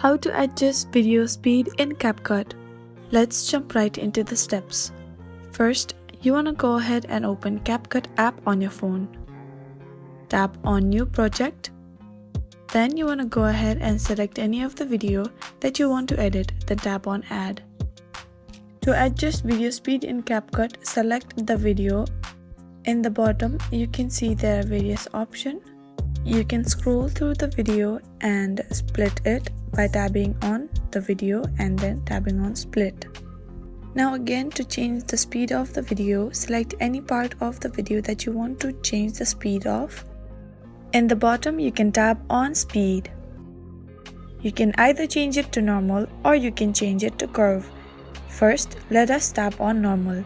How to adjust video speed in CapCut. Let's jump right into the steps. First, you want to go ahead and open CapCut app on your phone. Tap on New Project. Then you want to go ahead and select any of the video that you want to edit, then tap on Add. To adjust video speed in CapCut, select the video. In the bottom, you can see there are various options. You can scroll through the video and split it by tabbing on the video and then tabbing on Split. Now again, to change the speed of the video, select any part of the video that you want to change the speed of. In the bottom, you can tap on Speed. You can either change it to normal or you can change it to curve. First, let us tap on normal.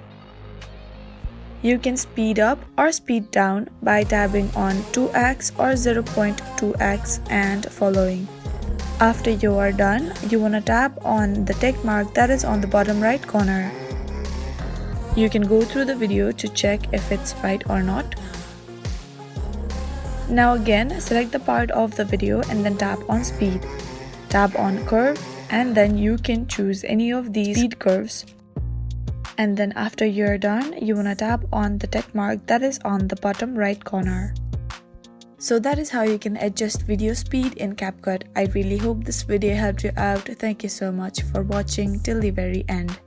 You can speed up or speed down by tabbing on 2x or 0.2x and following. After you are done, you want to tap on the tick mark that is on the bottom right corner. You can go through the video to check if it's right or not. Now again, select the part of the video and then tap on speed. Tap on curve and then you can choose any of these speed curves. And then after you're done, you want to tap on the tick mark that is on the bottom right corner. So that is how you can adjust video speed in CapCut. I really hope this video helped you out. Thank you so much for watching till the very end.